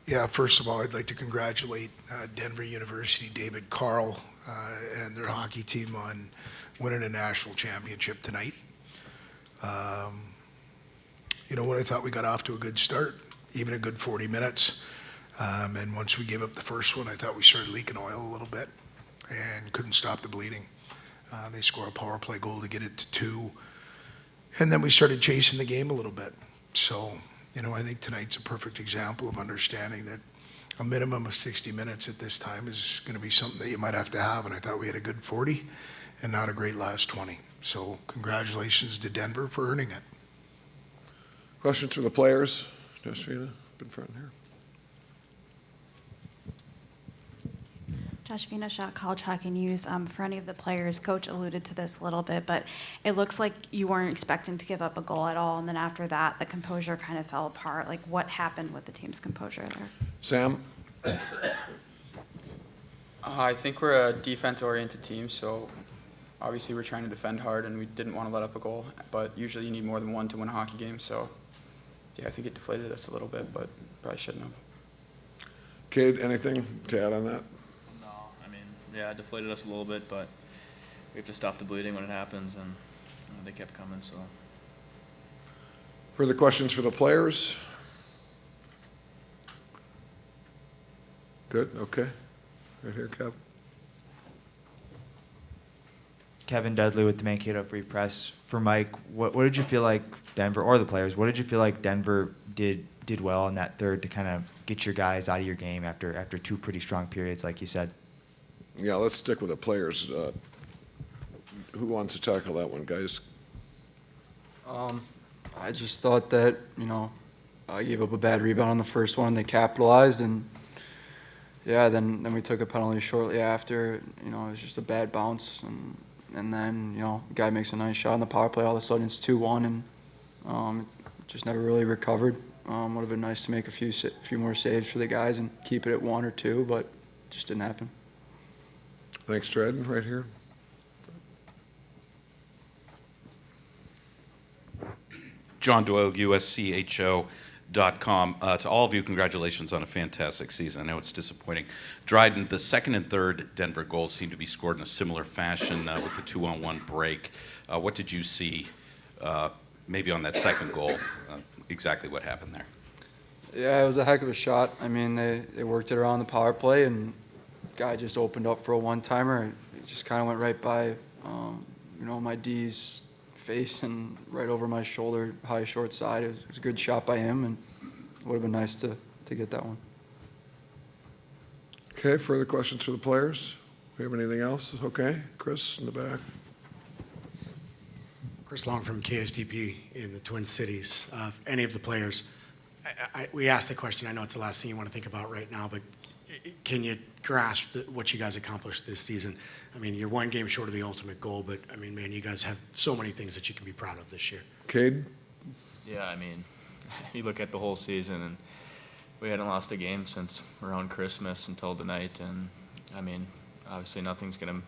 Yeah, first of all, I'd like to congratulate Denver University, David Carl, and their hockey team on winning a national championship tonight. You know what, I thought we got off to a good start, even a good 40 minutes. And once we gave up the first one, I thought we started leaking oil a little bit and couldn't stop the bleeding. They score a power play goal to get it to 2. And then we started chasing the game a little bit. So, you know, I think tonight's a perfect example of understanding that a minimum of 60 minutes at this time is going to be something that you might have to have. And I thought we had a good 40 and not a great last 20. So congratulations to Denver for earning it. Questions from the players? Josephina, up in front here. Josephina Shaw, College Hockey News. For any of the players, Coach alluded to this a little bit, but it looks like you weren't expecting to give up a goal at all, and then after that, the composure kind of fell apart. Like, what happened with the team's composure there? Sam? I think we're a defense-oriented team, so obviously we're trying to defend hard, and we didn't want to let up a goal, but usually you need more than one to win a hockey game, so yeah, I think it deflated us a little bit, but probably shouldn't have. Cade, anything to add on that? Yeah, it deflated us a little bit, but we have to stop the bleeding when it happens, and they kept coming. So, further questions for the players? Good. Okay. Right here, Kev. Kevin Dudley with the Mankato Free Press. For Mike, what did you feel like Denver, or the players, what did you feel like Denver did well in that third to kind of get your guys out of your game after 2 pretty strong periods, like you said? Yeah, let's stick with the players. Who wants to tackle that one, guys? I just thought that, I gave up a bad rebound on the first one. They capitalized, and yeah, then we took a penalty shortly after. It was just a bad bounce, and then the guy makes a nice shot on the power play. All of a sudden it's 2-1, and just never really recovered. Would have been nice to make a few more saves for the guys and keep it at 1 or 2, but it just didn't happen. Thanks, Dryden, right here. John Doyle, USCHO.com. To all of you, congratulations on a fantastic season. I know it's disappointing. Dryden, the second and third Denver goals seem to be scored in a similar fashion with the 2-on-1 break. What did you see maybe on that second goal? Exactly what happened there? Yeah, it was a heck of a shot. I mean, they worked it around the power play, and guy just opened up for a one-timer. It just kind of went right by, my D's face and right over my shoulder, high short side. It was a good shot by him, and it would have been nice to get that one. Okay, further questions for the players? We have anything else? Okay, Chris in the back. Chris Long from KSTP in the Twin Cities. Any of the players, we asked the question, I know it's the last thing you want to think about right now, but can you grasp what you guys accomplished this season? I mean, you're 1 game short of the ultimate goal, but, I mean, man, you guys have so many things that you can be proud of this year. Cade? yeah, I mean, you look at the whole season, and we hadn't lost a game since around Christmas until tonight, and I mean, obviously nothing's gonna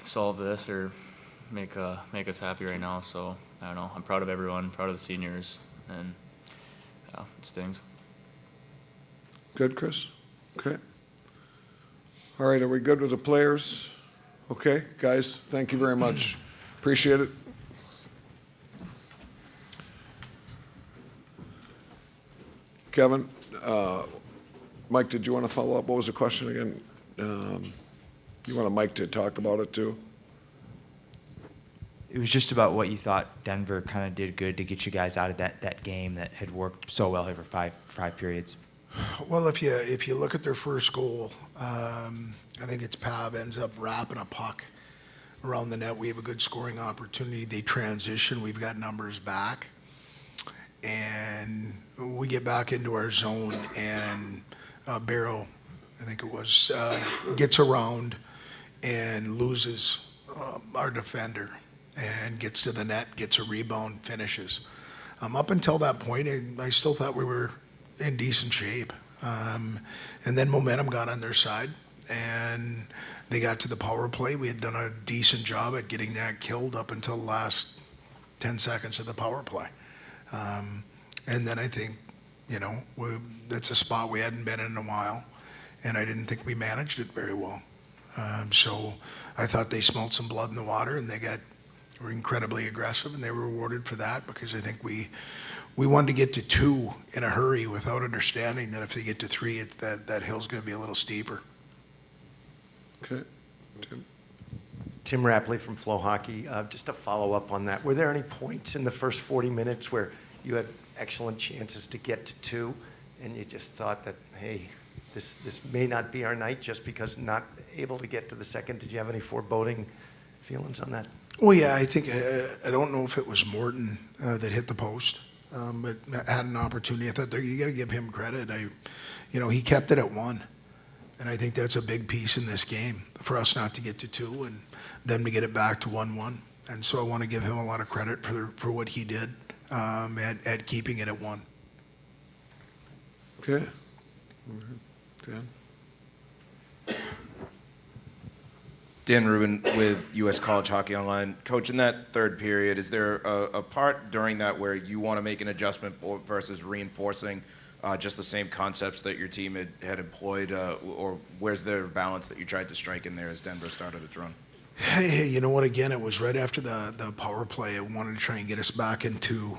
solve this or make us happy right now. So I don't know. I'm proud of everyone, proud of the seniors, and it stings. Good, Chris? Okay. All right, are we good with the players? Okay, guys, thank you very much. Appreciate it. Kevin, Mike, did you want to follow up? What was the question again? You want Mike to talk about it too? It was just about what you thought Denver kind of did good to get you guys out of that game that had worked so well over five periods. Well, if you look at their first goal, I think it's Pav ends up wrapping a puck around the net. We have a good scoring opportunity. They transition. We've got numbers back. And we get back into our zone, and Barrow, I think it was, gets around and loses our defender and gets to the net, gets a rebound, finishes. Up until that point, I still thought we were in decent shape. And then momentum got on their side, and they got to the power play. We had done a decent job at getting that killed up until the last 10 seconds of the power play. And then I think That's a spot we hadn't been in a while, and I didn't think we managed it very well. So I thought they smelled some blood in the water, and were incredibly aggressive, and they were rewarded for that because I think we wanted to get to 2 in a hurry without understanding that if they get to 3, that hill's going to be a little steeper. Okay. Tim? Tim Rapley from Flow Hockey. Just to follow up on that, were there any points in the first 40 minutes where you had excellent chances to get to 2, and you just thought that, hey, this may not be our night just because not able to get to the second? Did you have any foreboding feelings on that? Well, yeah, I think, I don't know if it was Morton that hit the post, but had an opportunity. I thought you got to give him credit. He kept it at 1. And I think that's a big piece in this game for us not to get to 2 and them to get it back to 1-1. And so I want to give him a lot of credit for what he did at keeping it at 1. Okay. Dan? Dan Rubin with U.S. College Hockey Online. Coach, in that third period, is there a part during that where you want to make an adjustment versus reinforcing just the same concepts that your team had employed, or where's the balance that you tried to strike in there as Denver started its run? Hey, you know what? Again, it was right after the power play. I wanted to try and get us back into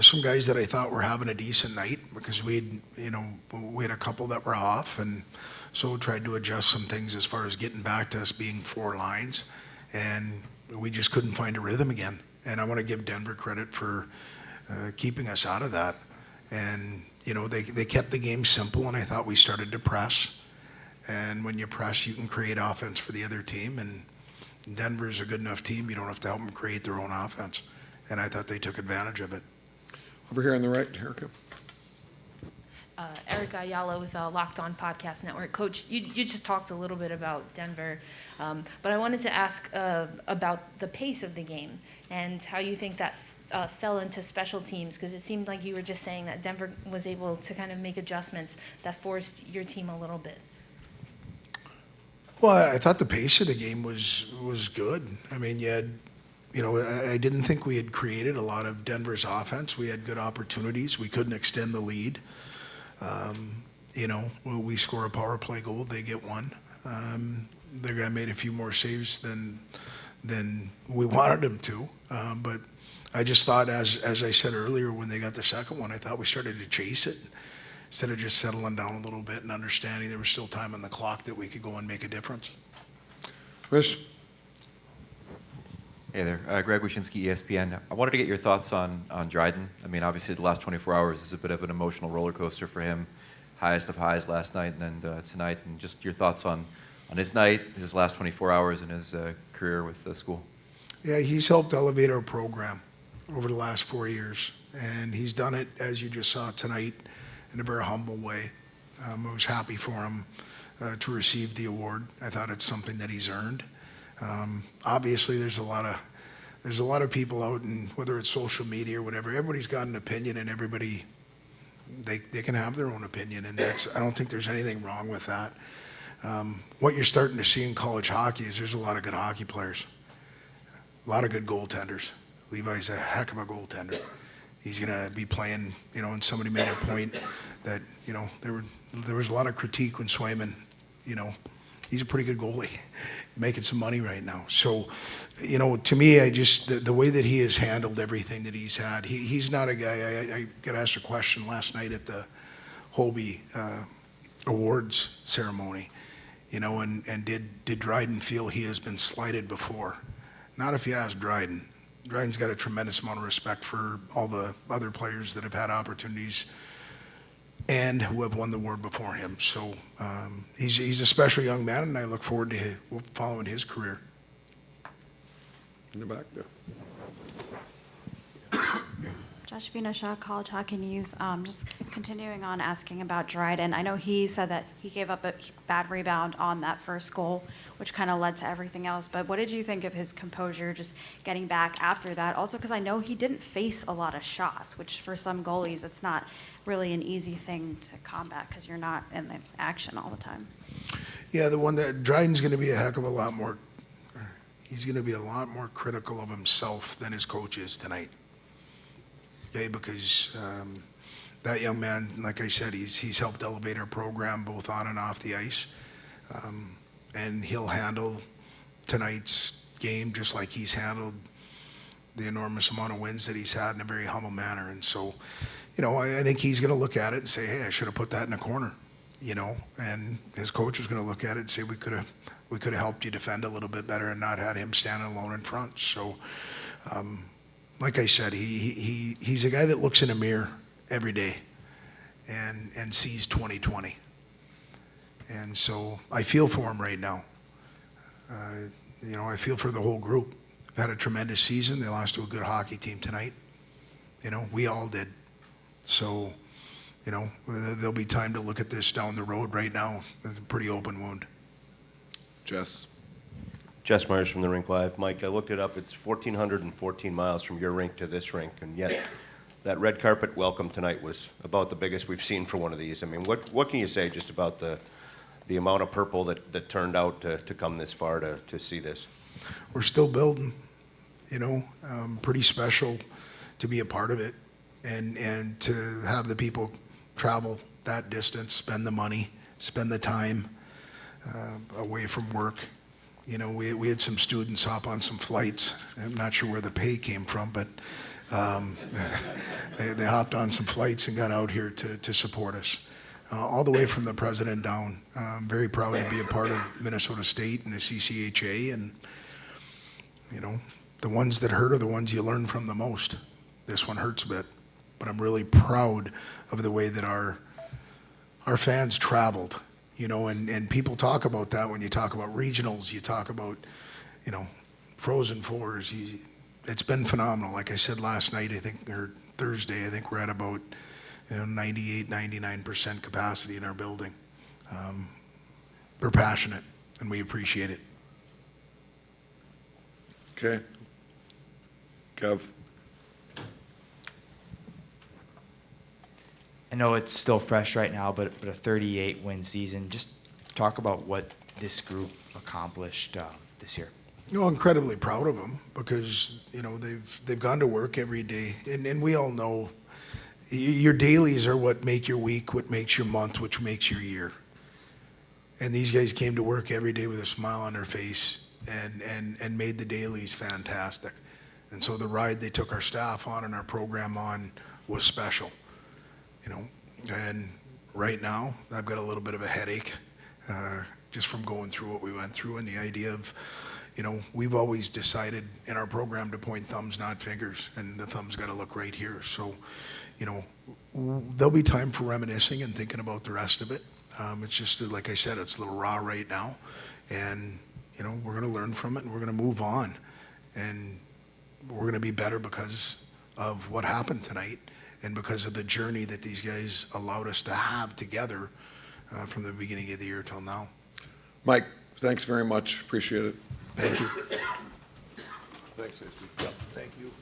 some guys that I thought were having a decent night because we had a couple that were off, and so tried to adjust some things as far as getting back to us being 4 lines, and we just couldn't find a rhythm again. And I want to give Denver credit for keeping us out of that. And they kept the game simple, and I thought we started to press. And when you press, you can create offense for the other team. And Denver's a good enough team; you don't have to help them create their own offense. And I thought they took advantage of it. Over here on the right, Erica. Erica Ayala with Locked On Podcast Network. Coach, you just talked a little bit about Denver, but I wanted to ask about the pace of the game and how you think that fell into special teams, because it seemed like you were just saying that Denver was able to kind of make adjustments that forced your team a little bit. Well, I thought the pace of the game was good. I mean, I didn't think we had created a lot of Denver's offense. We had good opportunities. We couldn't extend the lead. When we score a power play goal, they get 1. The guy made a few more saves than we wanted him to. But I just thought, as I said earlier, when they got the second one, I thought we started to chase it instead of just settling down a little bit and understanding there was still time on the clock that we could go and make a difference. Chris? Hey there, Greg Wyshynski, ESPN. I wanted to get your thoughts on Dryden. I mean, obviously the last 24 hours is a bit of an emotional roller coaster for him. Highest of highs last night and then tonight, and just your thoughts on his night, his last 24 hours, and his career with the school. Yeah, he's helped elevate our program over the last 4 years, and he's done it, as you just saw tonight, in a very humble way. I was happy for him to receive the award. I thought it's something that he's earned. Obviously, there's a lot of people out, and whether it's social media or whatever, everybody's got an opinion, and everybody they can have their own opinion, and I don't think there's anything wrong with that. What you're starting to see in college hockey is there's a lot of good hockey players, a lot of good goaltenders. Levi's a heck of a goaltender. He's going to be playing, and somebody made a point that, there was a lot of critique when Swayman, he's a pretty good goalie, making some money right now. So, to me, the way that he has handled everything that he's had, he's not a guy. I got asked a question last night at the Hobie awards ceremony, and did Dryden feel he has been slighted before? Not if you ask Dryden. Dryden's got a tremendous amount of respect for all the other players that have had opportunities and who have won the award before him. So he's a special young man, and I look forward to following his career. In the back there. Josephina Shaw, College Hockey News. Just continuing on asking about Dryden. I know he said that he gave up a bad rebound on that first goal, which kind of led to everything else. But what did you think of his composure just getting back after that? Also, because I know he didn't face a lot of shots, which for some goalies, it's not really an easy thing to combat because you're not in the action all the time. Yeah, the one that Dryden's going to be he's going to be a lot more critical of himself than his coach is tonight. Okay, because that young man, like I said, he's helped elevate our program both on and off the ice. And he'll handle tonight's game just like he's handled the enormous amount of wins that he's had in a very humble manner. And so, I think he's going to look at it and say, hey, I should have put that in the corner, and his coach is going to look at it and say, we could have helped you defend a little bit better and not had him standing alone in front. So, like I said, he's a guy that looks in a mirror every day and sees 2020. And so I feel for him right now. I feel for the whole group. They've had a tremendous season. They lost to a good hockey team tonight. We all did. So, there'll be time to look at this down the road. Right now, it's a pretty open wound. Jess? Jess Myers from the Rink Live. Mike, I looked it up. It's 1,414 miles from your rink to this rink, and yet that red carpet welcome tonight was about the biggest we've seen for one of these. I mean, what can you say just about the amount of purple that turned out to come this far to see this? We're still building, pretty special to be a part of it and to have the people travel that distance, spend the money, spend the time away from work. We had some students hop on some flights. I'm not sure where the pay came from, but they hopped on some flights and got out here to support us. All the way from the president down. I'm very proud to be a part of Minnesota State and the CCHA, and the ones that hurt are the ones you learn from the most. This one hurts a bit, but I'm really proud of the way that our fans traveled, and people talk about that when you talk about regionals, you talk about, Frozen Fours. It's been phenomenal. Like I said last night, or Thursday, I think we're at about 98, 99% capacity in our building. We're passionate, and we appreciate it. Okay. Kev? I know it's still fresh right now, but a 38-win season. Just talk about what this group accomplished this year. Incredibly proud of them because they've gone to work every day, and we all know your dailies are what make your week, what makes your month, which makes your year. And these guys came to work every day with a smile on their face and made the dailies fantastic. And so the ride they took our staff on and our program on was special. And right now I've got a little bit of a headache just from going through what we went through, and the idea of, we've always decided in our program to point thumbs, not fingers, and the thumb's got to look right here. So, there'll be time for reminiscing and thinking about the rest of it. It's just, like I said, it's a little raw right now, and, we're going to learn from it, and we're going to move on, and we're going to be better because of what happened tonight and because of the journey that these guys allowed us to have together from the beginning of the year till now. Mike, thanks very much. Appreciate it. Thank you. Thanks, Safety. Thank you.